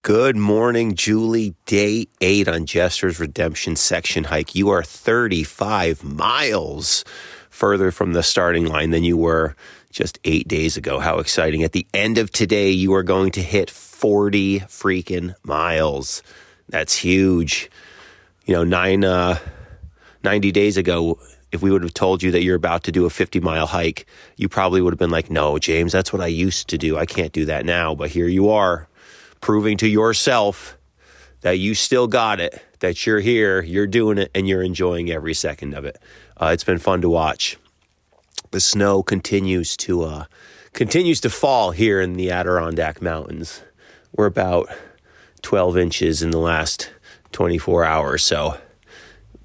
Good morning, Julie. Day 8 on Jester's Redemption section hike. You are 35 miles further from the starting line than you were just 8 days ago. How exciting. At the end of today, you are going to hit 40 freaking miles. That's huge. 90 days ago, if we would have told you that you're about to do a 50-mile hike, you probably would have been like, no, James, that's what I used to do. I can't do that now. But here you are, proving to yourself that you still got it, that you're here, you're doing it, and you're enjoying every second of it. It's been fun to watch. The snow continues to fall here in the Adirondack Mountains. We're about 12 inches in the last 24 hours, so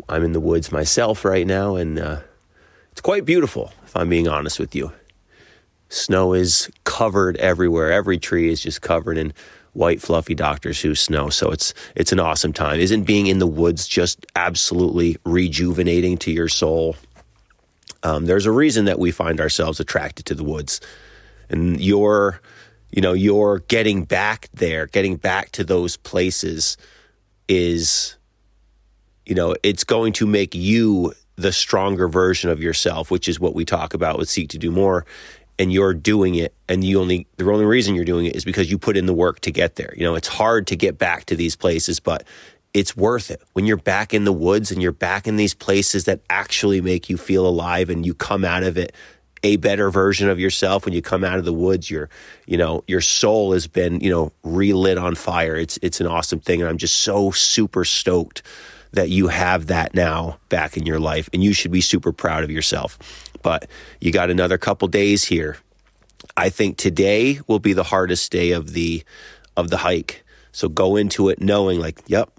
I'm in the woods myself right now, and it's quite beautiful, if I'm being honest with you. Snow is covered everywhere. Every tree is just covered in white, fluffy Dr. Seuss snow, so it's an awesome time. Isn't being in the woods just absolutely rejuvenating to your soul? There's a reason that we find ourselves attracted to the woods, and you're getting back there, getting back to those places is, it's going to make you the stronger version of yourself, which is what we talk about with Seek to Do More. And you're doing it, and the only reason you're doing it is because you put in the work to get there. It's hard to get back to these places, but it's worth it. When you're back in the woods and you're back in these places that actually make you feel alive, and you come out of it a better version of yourself. When you come out of the woods, your soul has been, relit on fire. It's an awesome thing, and I'm just so super stoked that you have that now back in your life, and you should be super proud of yourself. But you got another couple days here. I think today will be the hardest day of the hike. So go into it knowing yep,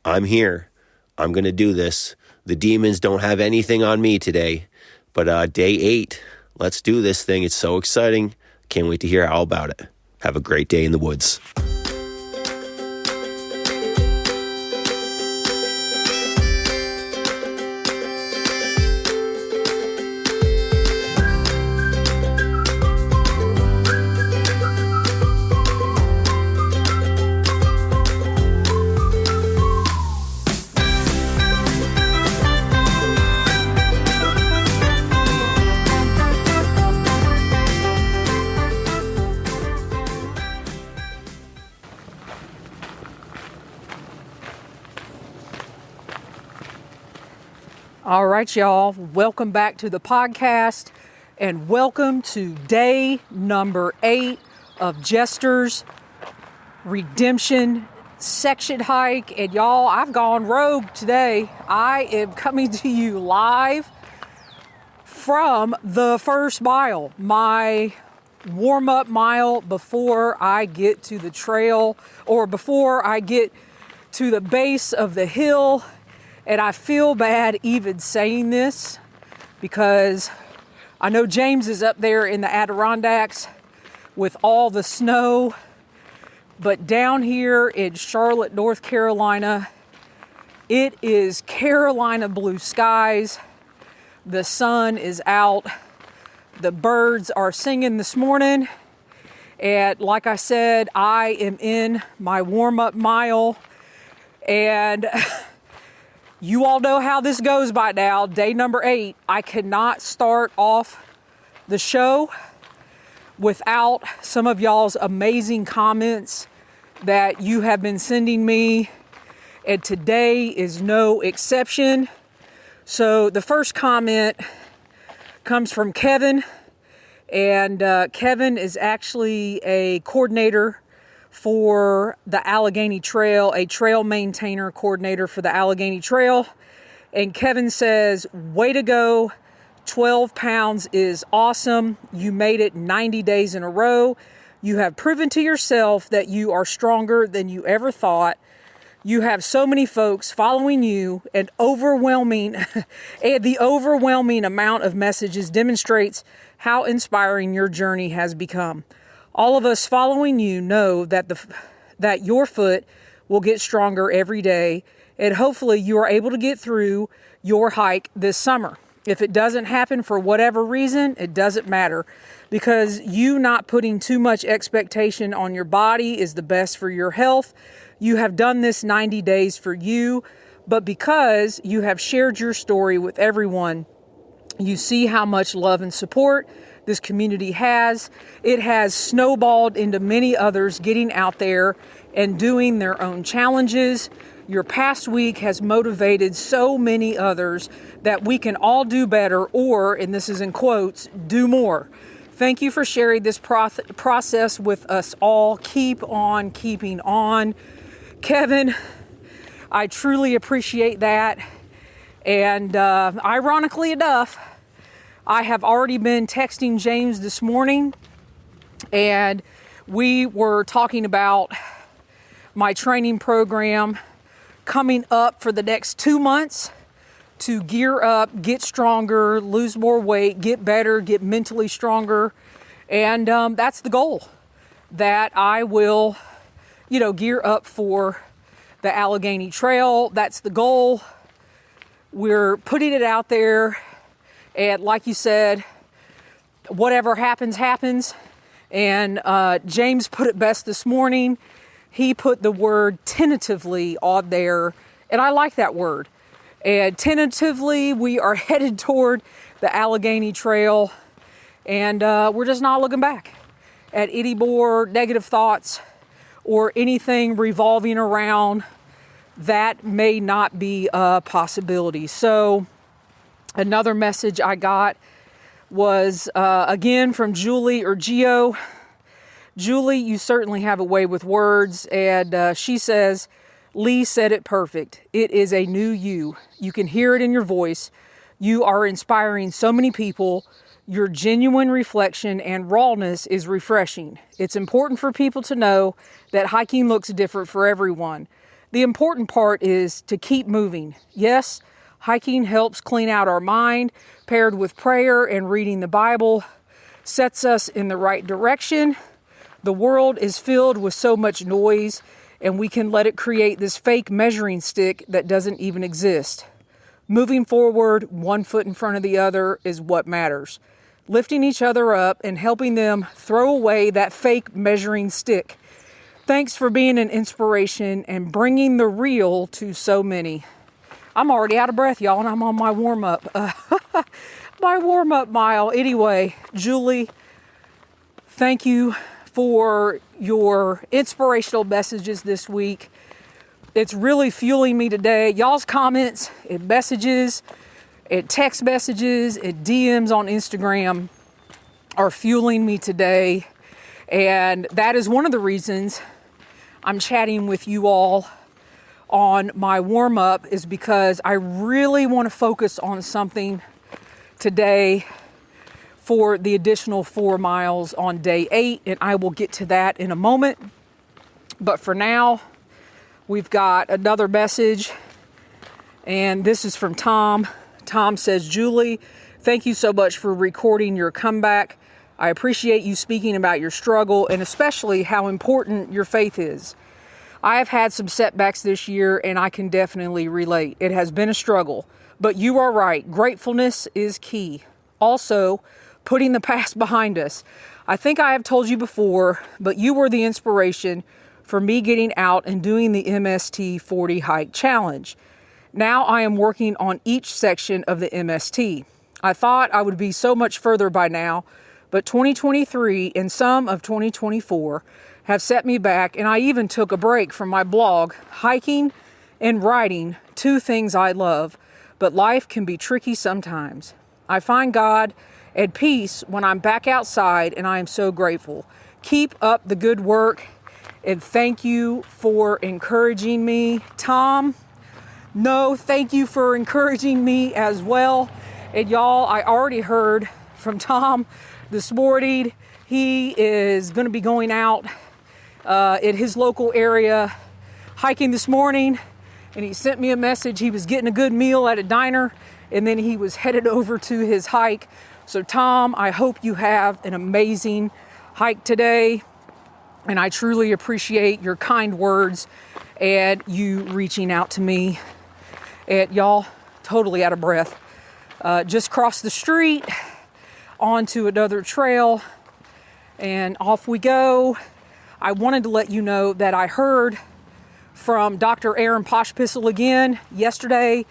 I'm here. I'm going to do this. The demons don't have anything on me today. But day 8, let's do this thing. It's so exciting. Can't wait to hear all about it. Have a great day in the woods. All right, y'all. Welcome back to the podcast, and welcome to day number 8 of Jester's Redemption section hike. And y'all, I've gone rogue today. I am coming to you live from the first mile, my warm-up mile before I get to the trail, or before I get to the base of the hill. And I feel bad even saying this because I know James is up there in the Adirondacks with all the snow. But down here in Charlotte, North Carolina, it is Carolina blue skies. The sun is out. The birds are singing this morning. And like I said, I am in my warm-up mile. And you all know how this goes by now. Day number 8, I cannot start off the show without some of y'all's amazing comments that you have been sending me. And today is no exception. So the first comment comes from Kevin. And Kevin is actually a coordinator for the Allegheny Trail, a trail maintainer coordinator for the Allegheny Trail. And Kevin says, way to go. 12 pounds is awesome. You made it 90 days in a row. You have proven to yourself that you are stronger than you ever thought. You have so many folks following you, and the overwhelming amount of messages demonstrates how inspiring your journey has become. All of us following you know that your foot will get stronger every day, and hopefully you are able to get through your hike this summer. If it doesn't happen for whatever reason, it doesn't matter, because you not putting too much expectation on your body is the best for your health. You have done this 90 days for you, but because you have shared your story with everyone, you see how much love and support this community has. It has snowballed into many others getting out there and doing their own challenges. Your past week has motivated so many others that we can all do better, or, and this is in quotes, do more. Thank you for sharing this process with us all. Keep on keeping on. Kevin, I truly appreciate that. And ironically enough, I have already been texting James this morning, and we were talking about my training program coming up for the next 2 months to gear up, get stronger, lose more weight, get better, get mentally stronger. And that's the goal, that I will, gear up for the Allegheny Trail. That's the goal. We're putting it out there. And like you said, whatever happens, happens. And James put it best this morning. He put the word tentatively on there, and I like that word. And tentatively, we are headed toward the Allegheny Trail, and we're just not looking back at any more negative thoughts or anything revolving around that may not be a possibility. So another message I got was, again, from Julie or Geo. Julie, you certainly have a way with words, and she says, Lee said it perfect. It is a new you. You can hear it in your voice. You are inspiring so many people. Your genuine reflection and rawness is refreshing. It's important for people to know that hiking looks different for everyone. The important part is to keep moving. Yes, hiking helps clean out our mind, paired with prayer and reading the Bible, sets us in the right direction. The world is filled with so much noise, and we can let it create this fake measuring stick that doesn't even exist. Moving forward, 1 foot in front of the other, is what matters. Lifting each other up and helping them throw away that fake measuring stick. Thanks for being an inspiration and bringing the real to so many. I'm already out of breath, y'all, and I'm on my warm-up. My warm-up mile. Anyway, Julie, thank you for your inspirational messages this week. It's really fueling me today. Y'all's comments and messages and text messages and DMs on Instagram are fueling me today. And that is one of the reasons I'm chatting with you all on my warm-up, is because I really want to focus on something today for the additional 4 miles on day 8, and I will get to that in a moment. But for now, we've got another message, and this is from Tom. Tom says, Julie, thank you so much for recording your comeback. I appreciate you speaking about your struggle and especially how important your faith is. I have had some setbacks this year, and I can definitely relate. It has been a struggle, but you are right. Gratefulness is key. Also, putting the past behind us. I think I have told you before, but you were the inspiration for me getting out and doing the MST 40 hike challenge. Now I am working on each section of the MST. I thought I would be so much further by now, but 2023 and some of 2024 have set me back, and I even took a break from my blog, hiking and writing, 2 things I love, but life can be tricky sometimes. I find God and peace when I'm back outside, and I am so grateful. Keep up the good work, and thank you for encouraging me. Tom, no, thank you for encouraging me as well. And y'all, I already heard from Tom this morning. He is going to be going out in his local area hiking this morning, and he sent me a message. He was getting a good meal at a diner, and then he was headed over to his hike. So Tom, I hope you have an amazing hike today, and I truly appreciate your kind words and you reaching out to me. And y'all, totally out of breath. just crossed the street onto another trail, and off we go. I wanted to let you know that I heard from Dr. Aaron Poshpissel again yesterday.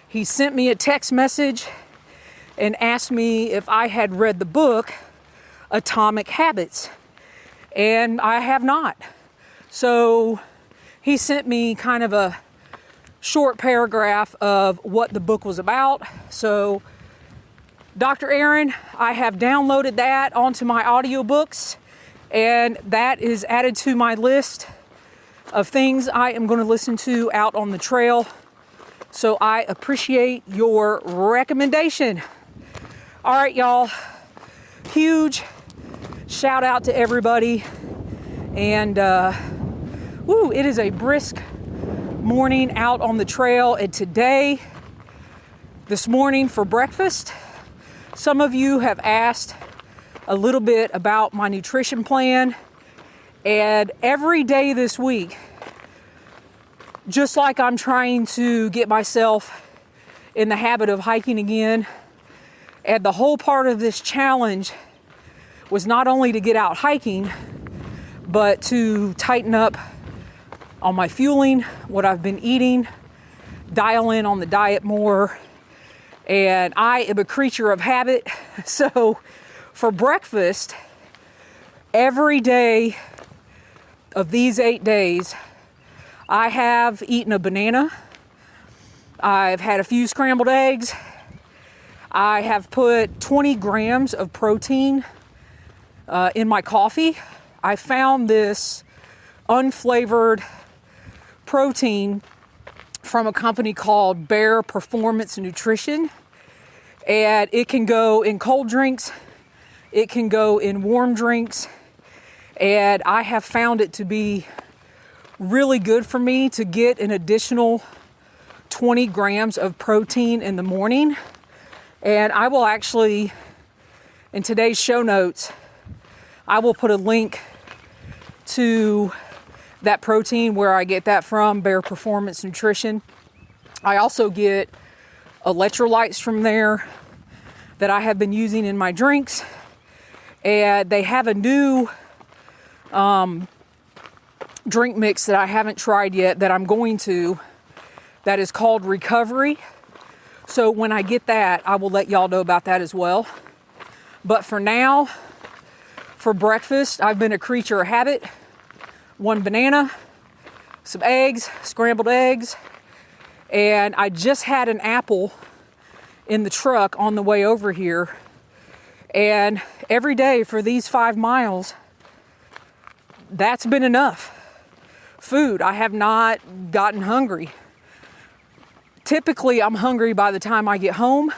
He sent me a text message and asked me if I had read the book Atomic Habits, and I have not. So he sent me kind of a short paragraph of what the book was about. So Dr. Aaron, I have downloaded that onto my audiobooks, and that is added to my list of things I am going to listen to out on the trail. So I appreciate your recommendation. All right, y'all. Huge shout out to everybody. And it is a brisk morning out on the trail. And this morning for breakfast, some of you have asked a little bit about my nutrition plan. And every day this week, just like I'm trying to get myself in the habit of hiking again, and the whole part of this challenge was not only to get out hiking, but to tighten up on my fueling, what I've been eating, dial in on the diet more. And I am a creature of habit. So for breakfast, every day of these 8 days, I have eaten a banana. I've had a few scrambled eggs. I have put 20 grams of protein in my coffee. I found this unflavored protein from a company called Bear Performance Nutrition. And it can go in cold drinks. It can go in warm drinks. And I have found it to be really good for me to get an additional 20 grams of protein in the morning. And I will actually, in today's show notes, I will put a link to that protein where I get that from, Bear Performance Nutrition. I also get electrolytes from there that I have been using in my drinks. And they have a new drink mix that I haven't tried yet that I'm going to, that is called Recovery. So when I get that, I will let y'all know about that as well. But for now, for breakfast, I've been a creature of habit. 1 banana, some eggs, scrambled eggs, and I just had an apple in the truck on the way over here. And every day for these 5 miles, that's been enough food. I have not gotten hungry. Typically, I'm hungry by the time I get home,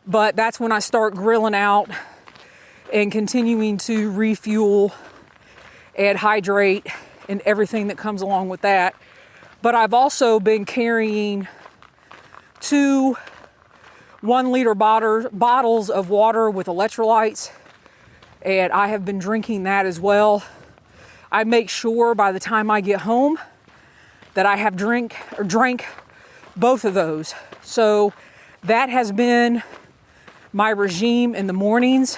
but that's when I start grilling out and continuing to refuel and hydrate and everything that comes along with that. But I've also been carrying 2 1-liter bottles of water with electrolytes, and I have been drinking that as well. I make sure by the time I get home that I have drank both of those. So that has been my regime in the mornings.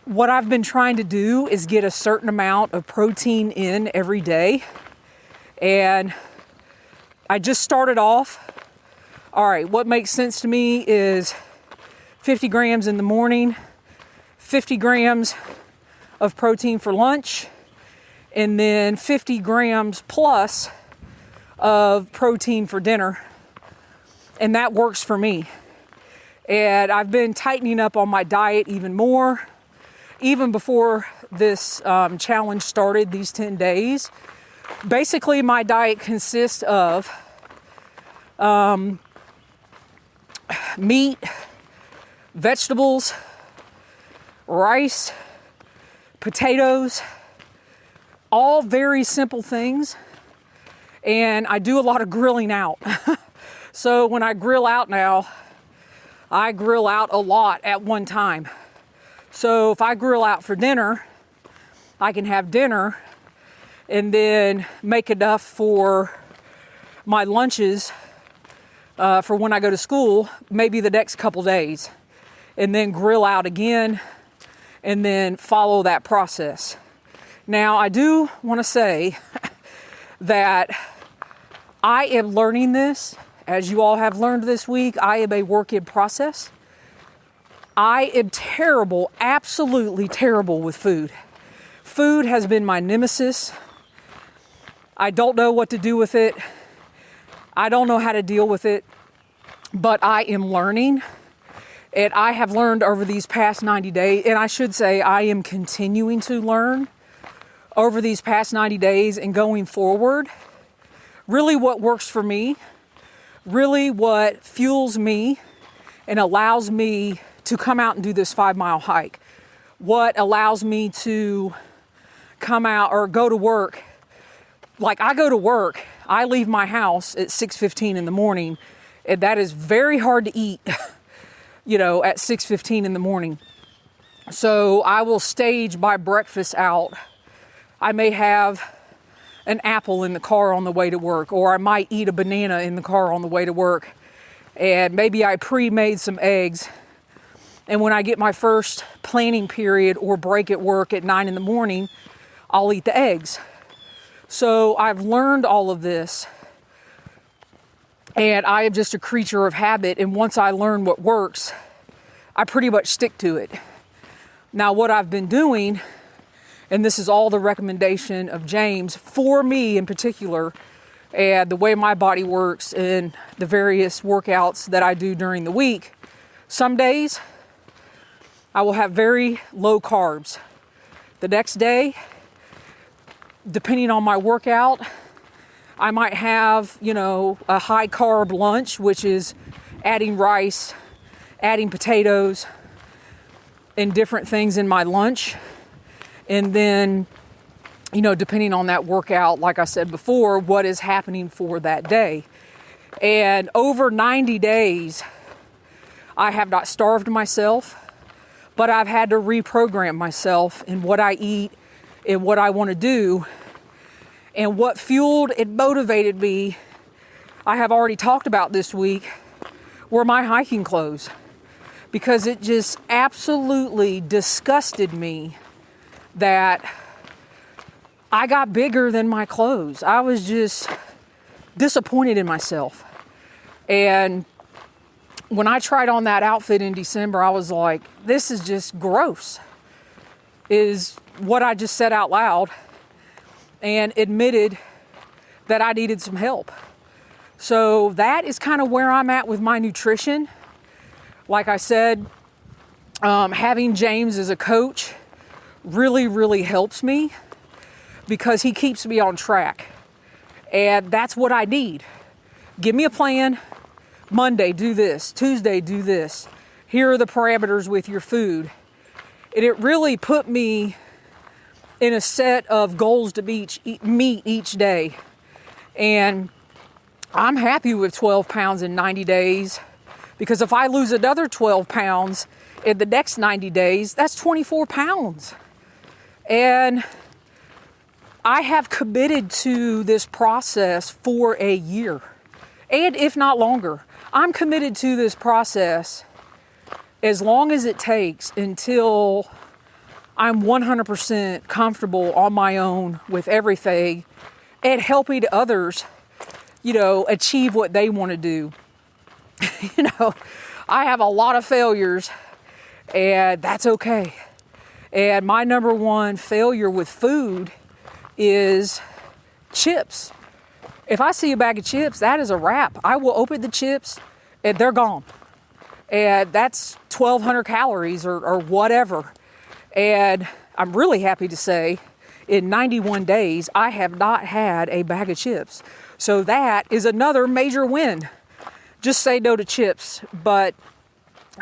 What I've been trying to do is get a certain amount of protein in every day. And I just started off. All right, what makes sense to me is 50 grams in the morning, 50 grams of protein for lunch, and then 50 grams plus of protein for dinner. And that works for me. And I've been tightening up on my diet even more. Even before this challenge started, these 10 days, basically my diet consists of meat, vegetables, rice, potatoes, all very simple things. And I do a lot of grilling out. So when I grill out now, I grill out a lot at one time. So if I grill out for dinner, I can have dinner and then make enough for my lunches for when I go to school, maybe the next couple days, and then grill out again, and then follow that process. Now, I do want to say that I am learning this, as you all have learned this week. I am a work in process. I am terrible, absolutely terrible with food. Food has been my nemesis. I don't know what to do with it. I don't know how to deal with it, but I am learning. And I have learned over these past 90 days, and I should say I am continuing to learn over these past 90 days and going forward, really what works for me, really what fuels me and allows me to come out and do this 5-mile hike, what allows me to come out or go to work. Like I go to work, I leave my house at 6:15 in the morning, and that is very hard to eat, at 6:15 in the morning. So I will stage my breakfast out. I may have an apple in the car on the way to work, or I might eat a banana in the car on the way to work. And maybe I pre-made some eggs. And when I get my first planning period or break at work at 9 in the morning, I'll eat the eggs. So I've learned all of this, and I am just a creature of habit. And once I learn what works, I pretty much stick to it. Now, what I've been doing, and this is all the recommendation of James for me in particular, and the way my body works and the various workouts that I do during the week, some days I will have very low carbs. The next day, depending on my workout, I might have, a high carb lunch, which is adding rice, adding potatoes, and different things in my lunch. And then, depending on that workout, like I said before, what is happening for that day. And over 90 days, I have not starved myself, but I've had to reprogram myself in what I eat and what I want to do. And what fueled and motivated me, I have already talked about this week, were my hiking clothes. Because it just absolutely disgusted me that I got bigger than my clothes. I was just disappointed in myself. And when I tried on that outfit in December, I was like, this is just gross, is what I just said out loud, and admitted that I needed some help. So that is kind of where I'm at with my nutrition. Like I said, having James as a coach really, really helps me because he keeps me on track. And that's what I need. Give me a plan. Monday, do this. Tuesday, do this. Here are the parameters with your food. And it really put me in a set of goals to meet each day. And I'm happy with 12 pounds in 90 days. Because if I lose another 12 pounds in the next 90 days, that's 24 pounds. And I have committed to this process for a year, and if not longer. I'm committed to this process as long as it takes until I'm 100% comfortable on my own with everything and helping others, achieve what they want to do. I have a lot of failures, and that's okay. And my number one failure with food is chips. If I see a bag of chips, that is a wrap. I will open the chips and they're gone. And that's 1,200 calories or whatever. And I'm really happy to say in 91 days, I have not had a bag of chips. So that is another major win. Just say no to chips. But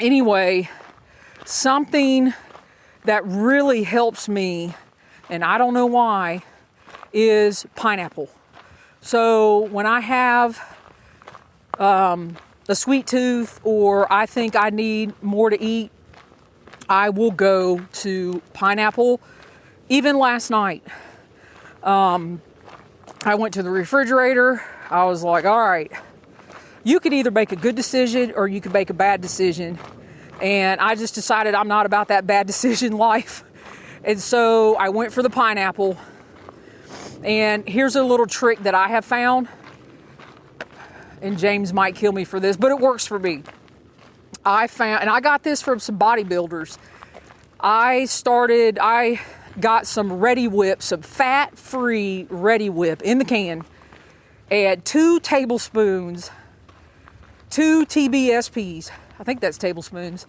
anyway, something that really helps me, and I don't know why, is pineapple. So when I have a sweet tooth or I think I need more to eat, I will go to pineapple. Even last night, I went to the refrigerator. I was like, all right, you could either make a good decision or you could make a bad decision. And I just decided I'm not about that bad decision life. And so I went for the pineapple. And here's a little trick that I have found. And James might kill me for this, but it works for me. And I got this from some bodybuilders. I got some Ready Whip, some fat-free Ready Whip in the can. Add 2 tablespoons, 2 TBSPs, I think that's tablespoons,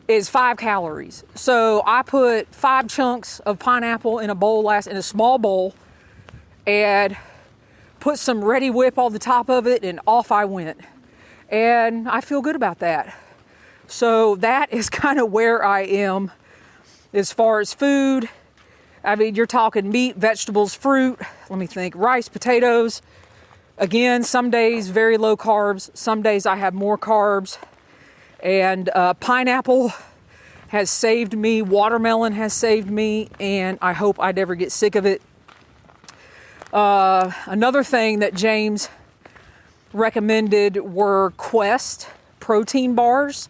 is 5 calories. So I put 5 chunks of pineapple in a small bowl, and put some Ready Whip on the top of it, and off I went. And I feel good about that. So that is kind of where I am as far as food. I mean, you're talking meat, vegetables, fruit. Let me think. Rice, potatoes. Again, some days very low carbs. Some days I have more carbs. And pineapple has saved me. Watermelon has saved me. And I hope I never get sick of it. Another thing that James recommended were Quest protein bars.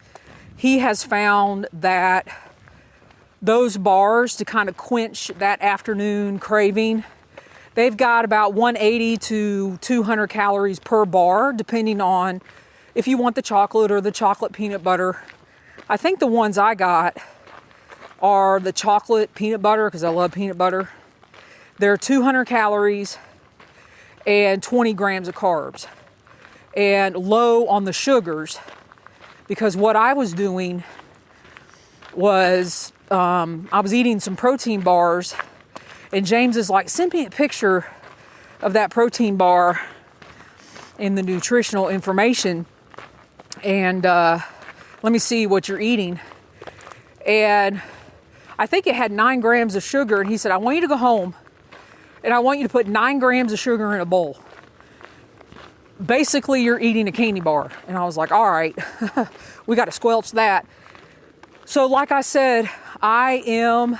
He has found that those bars, to kind of quench that afternoon craving, they've got about 180 to 200 calories per bar, depending on if you want the chocolate or the chocolate peanut butter. I think the ones I got are the chocolate peanut butter, because I love peanut butter. They're 200 calories and 20 grams of carbs, and low on the sugars, because what I was doing was I was eating some protein bars, and James is like, send me a picture of that protein bar in the nutritional information, and let me see what you're eating. And I think it had 9 grams of sugar, and he said, I want you to go home and I want you to put 9 grams of sugar in a bowl. Basically, you're eating a candy bar. And I was like, all right, we got to squelch that. So like I said, I am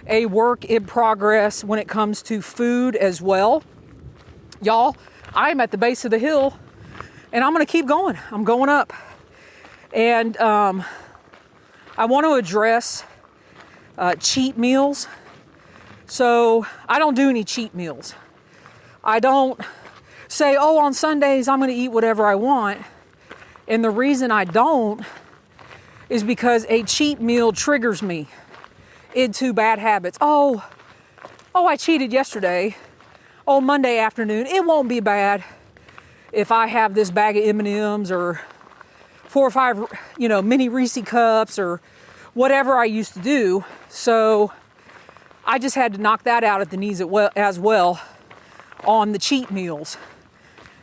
a work in progress when it comes to food as well. Y'all, I'm at the base of the hill, and I'm going to keep going. I'm going up. And I want to address cheat meals. So I don't do any cheat meals. I don't say, oh, on Sundays I'm going to eat whatever I want. And the reason I don't is because a cheat meal triggers me into bad habits. Oh, I cheated yesterday. Oh, Monday afternoon, it won't be bad if I have this bag of M&Ms or 4 or 5, mini Reese cups or whatever I used to do. So I just had to knock that out at the knees as well on the cheat meals.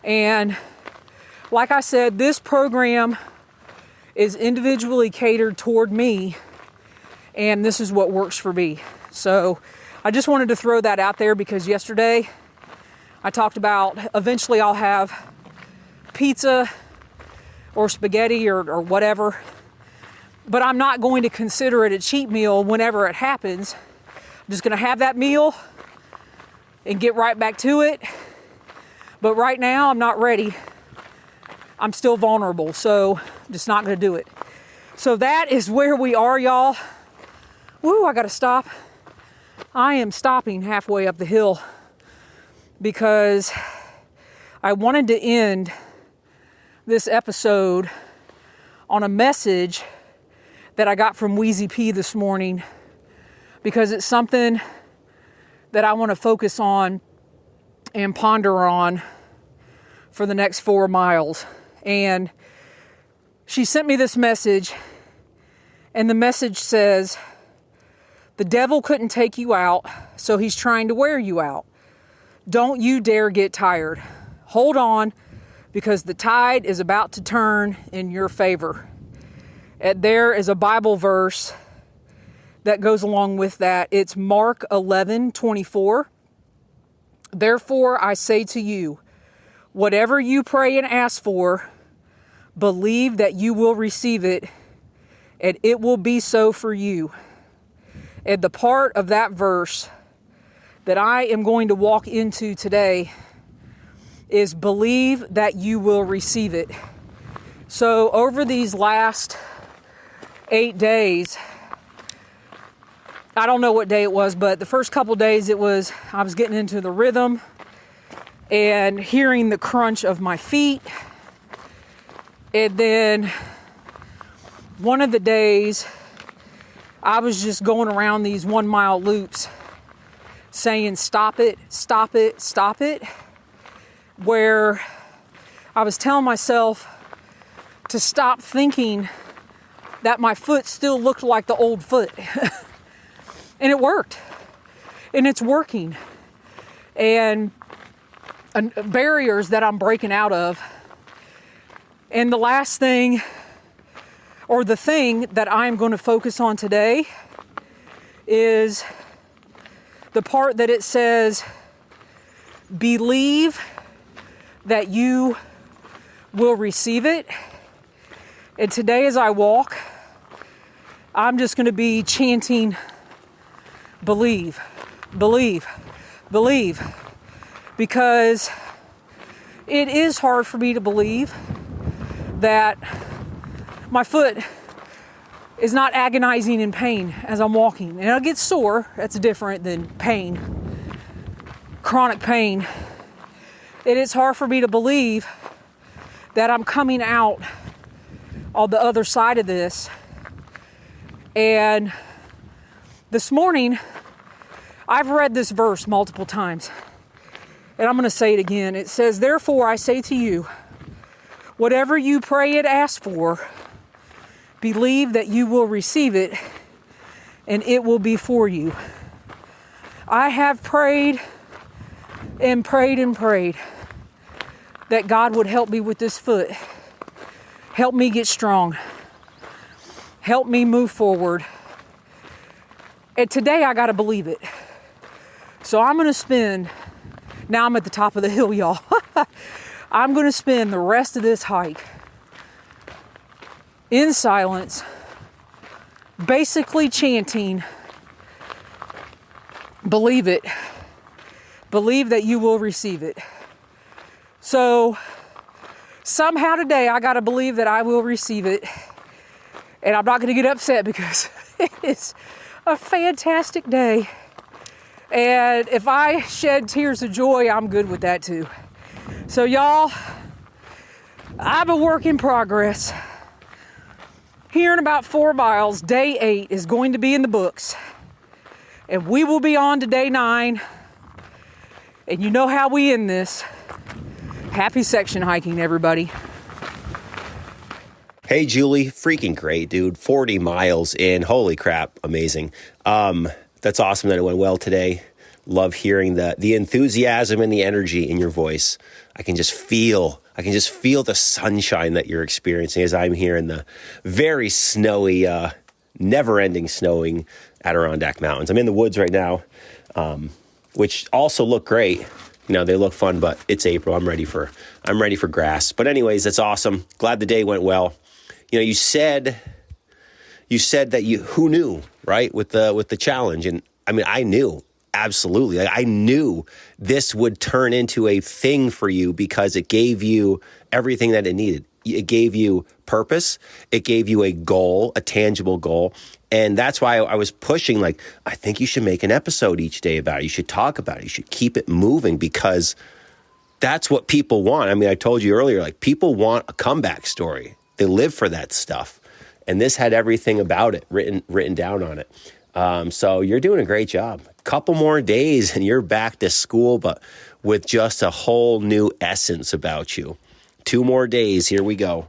And like I said, this program is individually catered toward me, and this is what works for me. So I just wanted to throw that out there, because yesterday I talked about eventually I'll have pizza or spaghetti or whatever, but I'm not going to consider it a cheat meal whenever it happens. I'm just going to have that meal and get right back to it. But right now, I'm not ready. I'm still vulnerable, so I'm just not going to do it. So that is where we are, y'all. Woo, I got to stop. I am stopping halfway up the hill because I wanted to end this episode on a message that I got from Wheezy P this morning, because it's something that I want to focus on and ponder on for the next 4 miles. And she sent me this message, and the message says, the devil couldn't take you out, so he's trying to wear you out. Don't you dare get tired. Hold on, because the tide is about to turn in your favor. And there is a Bible verse that goes along with that. It's Mark 11:24. Therefore, I say to you, whatever you pray and ask for, believe that you will receive it, and it will be so for you. And the part of that verse that I am going to walk into today is believe that you will receive it. So over these last 8 days, I don't know what day it was, but the first couple days I was getting into the rhythm and hearing the crunch of my feet. And then one of the days I was just going around these 1 mile loops saying, stop it, stop it, stop it. Where I was telling myself to stop thinking that my foot still looked like the old foot. And it worked. And it's working. And barriers that I'm breaking out of. And the last thing, or the thing that I'm going to focus on today, is the part that it says, believe that you will receive it. And today as I walk, I'm just going to be chanting, believe, believe, believe. Because it is hard for me to believe that my foot is not agonizing in pain as I'm walking. And it'll get sore. That's different than pain, chronic pain. It is hard for me to believe that I'm coming out on the other side of this. And this morning, I've read this verse multiple times. And I'm going to say it again. It says, therefore I say to you, whatever you pray and ask for, believe that you will receive it, and it will be for you. I have prayed and prayed and prayed that God would help me with this foot. Help me get strong. Help me move forward. And today I got to believe it. So I'm going to spend, now I'm at the top of the hill, y'all. I'm going to spend the rest of this hike in silence, basically chanting, believe it. Believe that you will receive it. So somehow today I got to believe that I will receive it. And I'm not going to get upset because it is a fantastic day. And if I shed tears of joy, I'm good with that too. So y'all, I'm a work in progress. Here in about 4 miles, day 8 is going to be in the books. And we will be on to day 9. And you know how we end this. Happy section hiking, everybody. Hey, Julie, freaking great, dude. 40 miles in. Holy crap. Amazing. That's awesome that it went well today. Love hearing the enthusiasm and the energy in your voice. I can just feel the sunshine that you're experiencing as I'm here in the very snowy, never-ending snowing Adirondack Mountains. I'm in the woods right now, which also look great. You know, they look fun, but it's April. I'm ready for grass. But anyways, that's awesome. Glad the day went well. You know, you said that who knew, right? With the challenge. And I mean, I knew. Absolutely. I knew this would turn into a thing for you because it gave you everything that it needed. It gave you purpose. It gave you a goal, a tangible goal. And that's why I was pushing, like, I think you should make an episode each day about it. You should talk about it. You should keep it moving because that's what people want. I mean, I told you earlier, like, people want a comeback story. They live for that stuff. And this had everything about it written down on it. So you're doing a great job. Couple more days and you're back to school, but with just a whole new essence about you. 2 more days. Here we go.